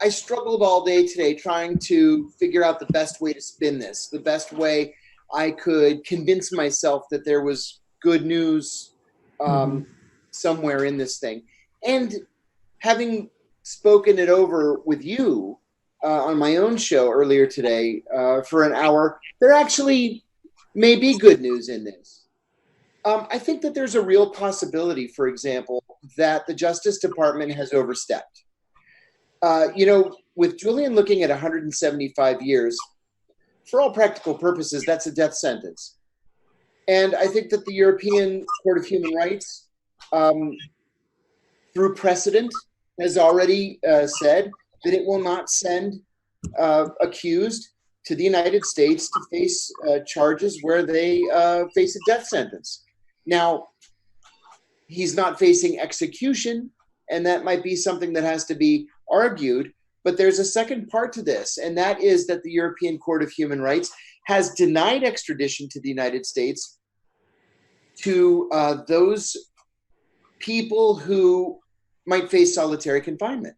I struggled all day today trying to figure out the best way to spin this, the best way I could convince myself that there was good news somewhere in this thing. And having spoken it over with you on my own show earlier today for an hour, there actually may be good news in this. I think that there's a real possibility, for example, that the Justice Department has overstepped. With Julian looking at 175 years, for all practical purposes, that's a death sentence. And I think that the European Court of Human Rights, through precedent, has already said that it will not send accused to the United States to face charges where they face a death sentence. Now, he's not facing execution, and that might be something that has to be argued. But there's a second part to this, and that is that the European Court of Human Rights has denied extradition to the United States to those people who might face solitary confinement.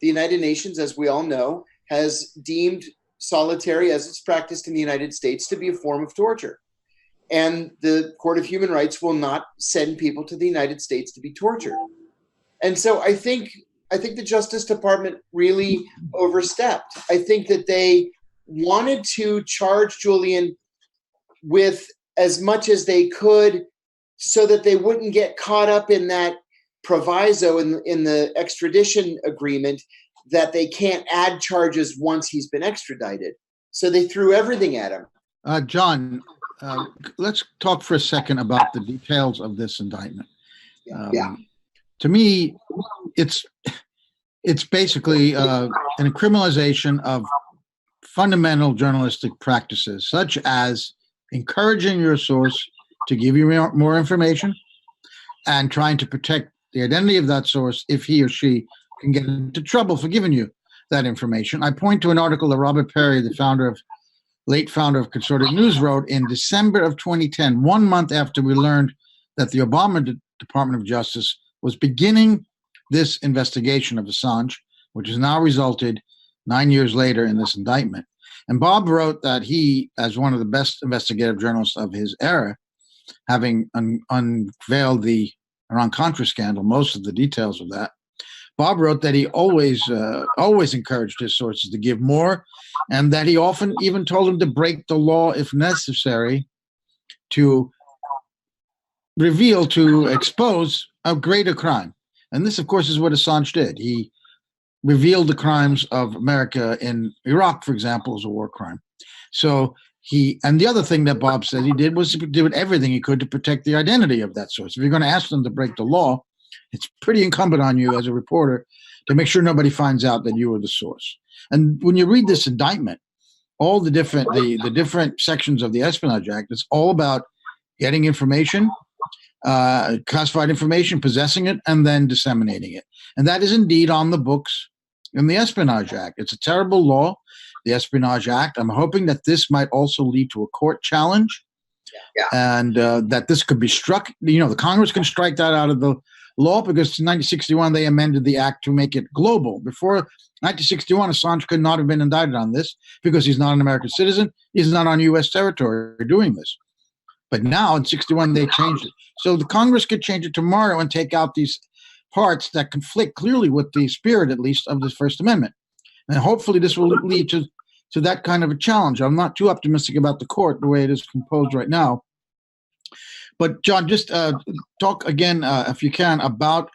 The United Nations, as we all know, has deemed solitary, as it's practiced in the United States, to be a form of torture. And the Court of Human Rights will not send people to the United States to be tortured. And so I think the Justice Department really overstepped. I think that they wanted to charge Julian with as much as they could so that they wouldn't get caught up in that proviso in the extradition agreement that they can't add charges once he's been extradited. So they threw everything at him. John, let's talk for a second about the details of this indictment. To me, it's basically an criminalization of fundamental journalistic practices, such as encouraging your source to give you more information and trying to protect the identity of that source if he or she can get into trouble for giving you that information. I point to an article that Robert Perry, the late founder of Consorted News, wrote in December of 2010, 1 month after we learned that the Obama Department of Justice was beginning this investigation of Assange, which has now resulted 9 years later in this indictment. And Bob wrote that he, as one of the best investigative journalists of his era, having unveiled the Iran-Contra scandal, most of the details of that, Bob wrote that he always encouraged his sources to give more, and that he often even told them to break the law if necessary to expose a greater crime. And this, of course, is what Assange did. He revealed the crimes of America in Iraq, for example, as a war crime. So and the other thing that Bob said he did was to do everything he could to protect the identity of that source. If you're going to ask them to break the law, it's pretty incumbent on you as a reporter to make sure nobody finds out that you were the source. And when you read this indictment, all the different sections of the Espionage Act, it's all about getting information, classified information, possessing it, and then disseminating it. And that is indeed on the books in the Espionage Act. It's a terrible law, the Espionage Act. I'm hoping that this might also lead to a court challenge, and that this could be struck. The Congress can strike that out of the law, because in 1961 they amended the act to make it global. Before 1961, Assange could not have been indicted on this because he's not an American citizen. He's not on U.S. territory doing this. But now in 61 they changed it. So the Congress could change it tomorrow and take out these parts that conflict clearly with the spirit, at least, of the First Amendment. And hopefully this will lead to that kind of a challenge. I'm not too optimistic about the court the way it is composed right now. But John, just talk again, if you can, about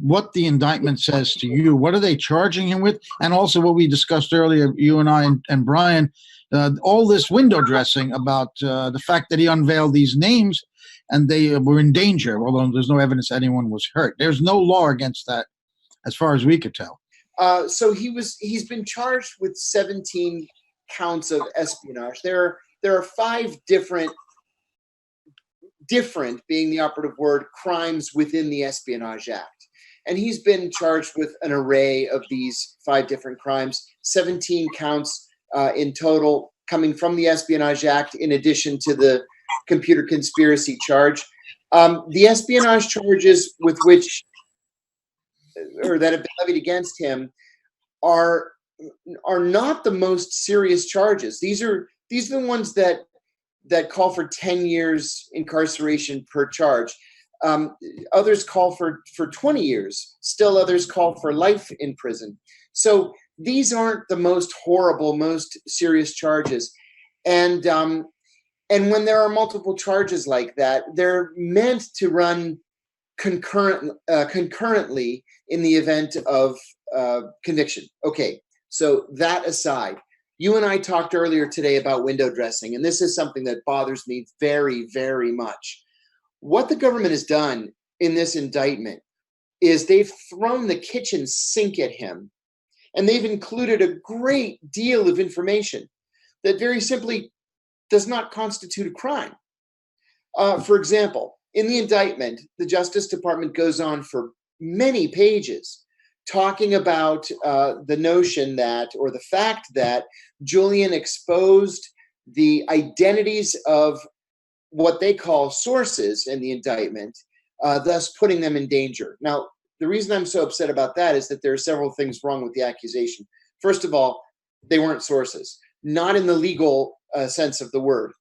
what the indictment says to you. What are they charging him with? And also what we discussed earlier, you and I and Brian, all this window dressing about the fact that he unveiled these names and they were in danger, although there's no evidence anyone was hurt. There's no law against that, as far as we could tell. So he's been charged with 17 counts of espionage. There are 5 different being the operative word, crimes within the Espionage Act. And he's been charged with an array of these 5 different crimes, 17 counts in total coming from the Espionage Act, in addition to the computer conspiracy charge. The espionage charges that have been levied against him are not the most serious charges. These are the ones that call for 10 years incarceration per charge. Others call for 20 years. Still others call for life in prison. So these aren't the most horrible, most serious charges. And when there are multiple charges like that, they're meant to run concurrently in the event of conviction. Okay, so that aside, you and I talked earlier today about window dressing, and this is something that bothers me very, very much. What the government has done in this indictment is they've thrown the kitchen sink at him, and they've included a great deal of information that very simply does not constitute a crime. For example, in the indictment, the Justice Department goes on for many pages talking about the notion that, or the fact that, Julian exposed the identities of what they call sources in the indictment, thus putting them in danger. Now, the reason I'm so upset about that is that there are several things wrong with the accusation. First of all, they weren't sources, not in the legal sense of the word.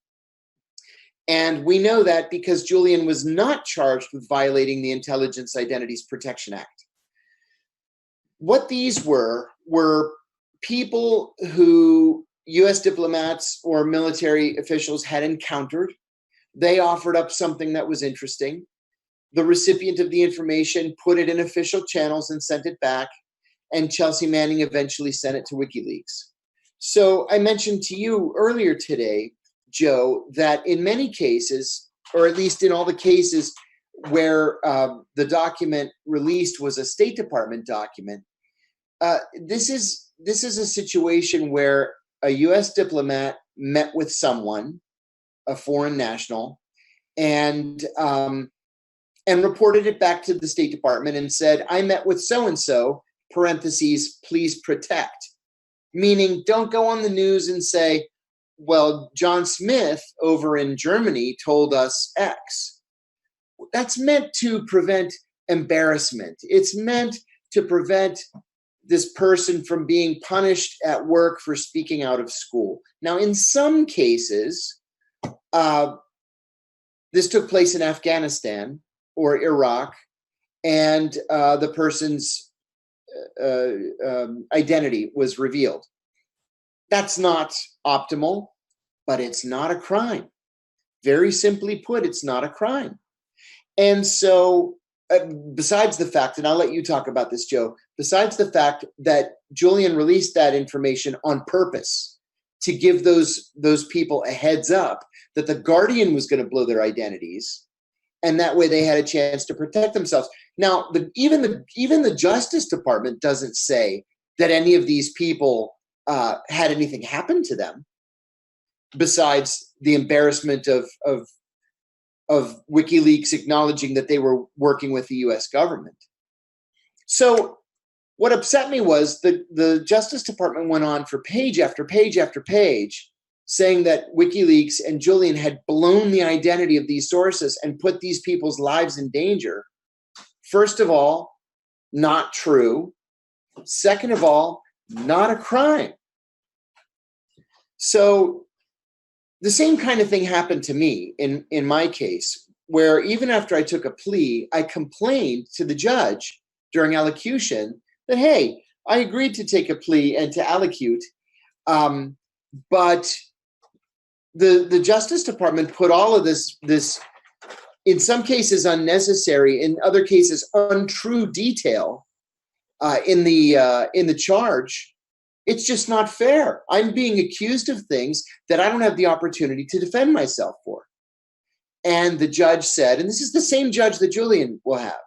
And we know that because Julian was not charged with violating the Intelligence Identities Protection Act. What these were people who U.S. diplomats or military officials had encountered. They offered up something that was interesting. The recipient of the information put it in official channels and sent it back, and Chelsea Manning eventually sent it to WikiLeaks. So I mentioned to you earlier today, Joe, that in many cases, or at least in all the cases where the document released was a State Department document, this is a situation where a U.S. diplomat met with someone, a foreign national, and reported it back to the State Department and said, "I met with so-and-so, parentheses, please protect." Meaning, don't go on the news and say, well, John Smith over in Germany told us X. That's meant to prevent embarrassment. It's meant to prevent this person from being punished at work for speaking out of school. Now, in some cases, this took place in Afghanistan or Iraq, and the person's identity was revealed. That's not optimal, but it's not a crime. Very simply put, it's not a crime. And so, besides the fact, and I'll let you talk about this, Joe, besides the fact that Julian released that information on purpose to give those people a heads up that the Guardian was going to blow their identities, and that way they had a chance to protect themselves. Now, even the Justice Department doesn't say that any of these people had anything happen to them, besides the embarrassment of WikiLeaks acknowledging that they were working with the U.S. government. So what upset me was the Justice Department went on for page after page after page saying that WikiLeaks and Julian had blown the identity of these sources and put these people's lives in danger. First of all, not true. Second of all, not a crime. So the same kind of thing happened to me in my case, where even after I took a plea, I complained to the judge during allocution that, hey, I agreed to take a plea and to allocute, but the Justice Department put all of this, in some cases unnecessary, in other cases untrue detail in the charge. It's just not fair. I'm being accused of things that I don't have the opportunity to defend myself for. And the judge said, and this is the same judge that Julian will have,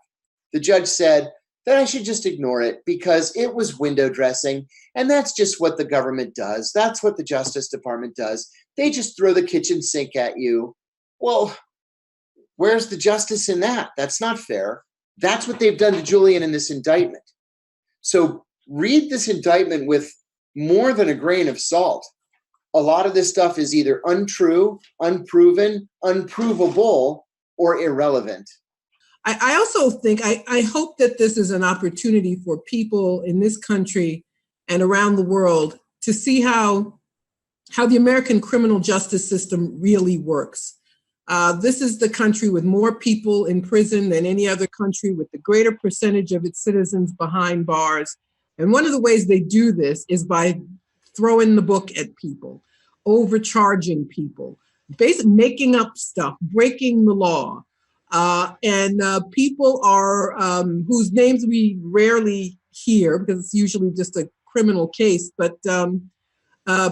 the judge said that I should just ignore it because it was window dressing, and that's just what the government does. That's what the Justice Department does. They just throw the kitchen sink at you. Well, where's the justice in that? That's not fair. That's what they've done to Julian in this indictment. So read this indictment with more than a grain of salt. A lot of this stuff is either untrue, unproven, unprovable, or irrelevant. I also think, I hope that this is an opportunity for people in this country and around the world to see how the American criminal justice system really works. This is the country with more people in prison than any other country, with the greater percentage of its citizens behind bars. And one of the ways they do this is by throwing the book at people, overcharging people, basically making up stuff, breaking the law. And people are whose names we rarely hear because it's usually just a criminal case, but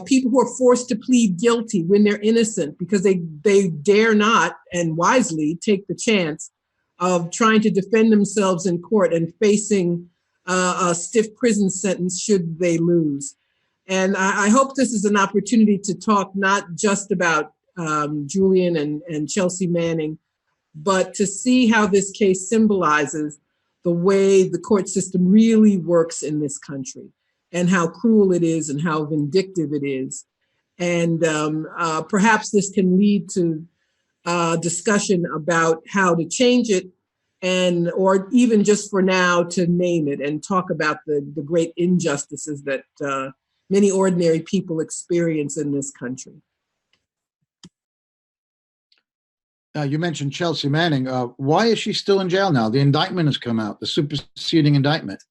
people who are forced to plead guilty when they're innocent because they dare not, and wisely, take the chance of trying to defend themselves in court and facing a stiff prison sentence should they lose. And I hope this is an opportunity to talk not just about Julian and Chelsea Manning, but to see how this case symbolizes the way the court system really works in this country, and how cruel it is and how vindictive it is. And perhaps this can lead to discussion about how to change it, and or even just for now to name it and talk about the great injustices that many ordinary people experience in this country. You mentioned Chelsea Manning. Why is she still in jail now? The indictment has come out, the superseding indictment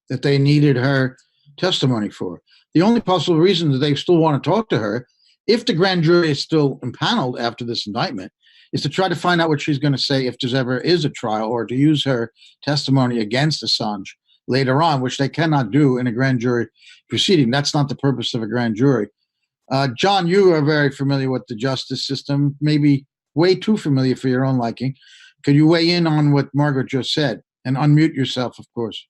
that they needed her testimony for. The only possible reason that they still want to talk to her, if the grand jury is still impaneled after this indictment, is to try to find out what she's going to say if there's ever is a trial, or to use her testimony against Assange later on, which they cannot do in a grand jury proceeding. That's not the purpose of a grand jury. John, you are very familiar with the justice system, maybe way too familiar for your own liking. Could you weigh in on what Margaret just said? And unmute yourself, of course.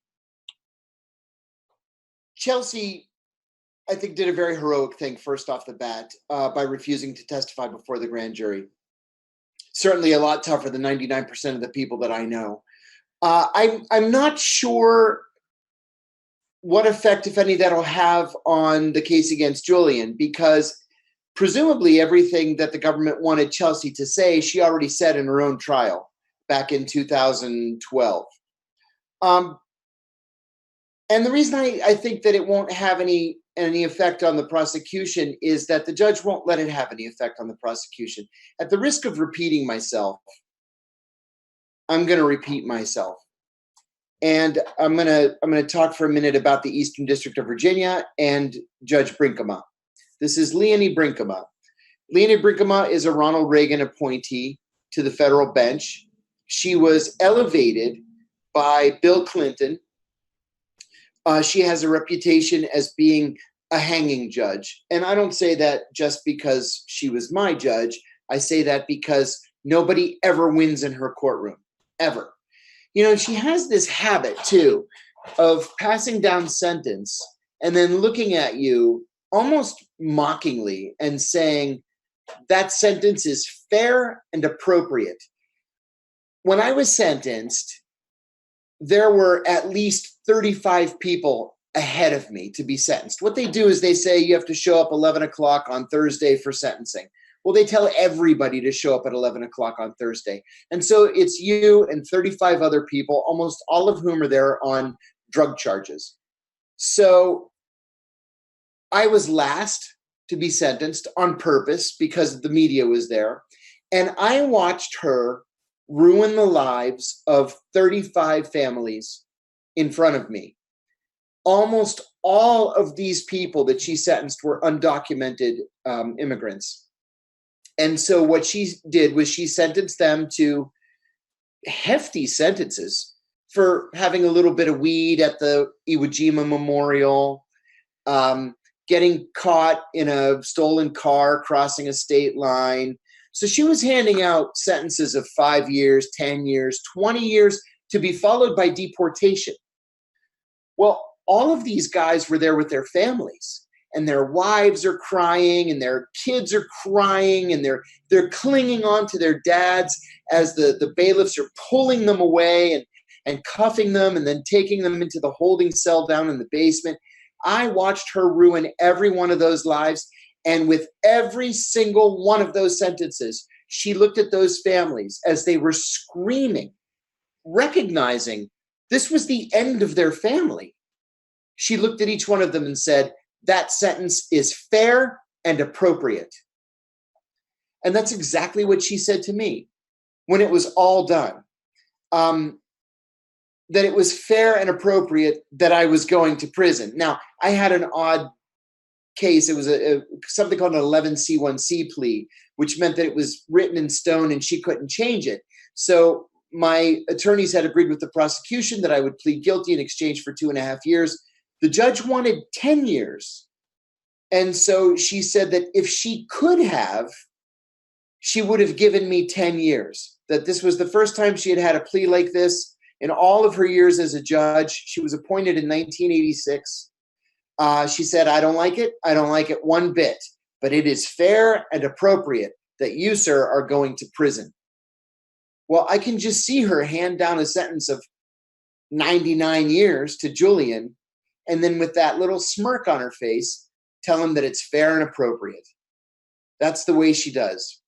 Chelsea, I think, did a very heroic thing first off the bat by refusing to testify before the grand jury. Certainly a lot tougher than 99% of the people that I know. I'm not sure what effect, if any, that'll have on the case against Julian, because presumably everything that the government wanted Chelsea to say, she already said in her own trial back in 2012. And the reason I think that it won't have any effect on the prosecution is that the judge won't let it have any effect on the prosecution. At the risk of repeating myself, I'm going to repeat myself. And I'm going to talk for a minute about the Eastern District of Virginia and Judge Brinkema. This is Leonie Brinkema. Leonie Brinkema is a Ronald Reagan appointee to the federal bench. She was elevated by Bill Clinton. She has a reputation as being a hanging judge. And I don't say that just because she was my judge. I say that because nobody ever wins in her courtroom, ever. You know, she has this habit, too, of passing down sentence and then looking at you almost mockingly and saying, that sentence is fair and appropriate. When I was sentenced, there were at least 35 people ahead of me to be sentenced. What they do is they say you have to show up 11 o'clock on Thursday for sentencing. Well, they tell everybody to show up at 11 o'clock on Thursday. And so it's you and 35 other people, almost all of whom are there on drug charges. So I was last to be sentenced on purpose because the media was there. And I watched her ruin the lives of 35 families in front of me. Almost all of these people that she sentenced were undocumented immigrants. And so what she did was she sentenced them to hefty sentences for having a little bit of weed at the Iwo Jima Memorial, getting caught in a stolen car crossing a state line. So she was handing out sentences of 5 years, 10 years, 20 years to be followed by deportation. Well, all of these guys were there with their families, and their wives are crying and their kids are crying, and they're clinging on to their dads as the bailiffs are pulling them away and cuffing them and then taking them into the holding cell down in the basement. I watched her ruin every one of those lives. And with every single one of those sentences, she looked at those families as they were screaming, recognizing this was the end of their family. She looked at each one of them and said, that sentence is fair and appropriate. And that's exactly what she said to me when it was all done. That it was fair and appropriate that I was going to prison. Now, I had an odd case. It was something called an 11C1C plea, which meant that it was written in stone and she couldn't change it. So my attorneys had agreed with the prosecution that I would plead guilty in exchange for 2.5 years. The judge wanted 10 years. And so she said that if she could have, she would have given me 10 years. That this was the first time she had had a plea like this in all of her years as a judge. She was appointed in 1986. She said, I don't like it. I don't like it one bit, but it is fair and appropriate that you, sir, are going to prison. Well, I can just see her hand down a sentence of 99 years to Julian, and then with that little smirk on her face, tell him that it's fair and appropriate. That's the way she does.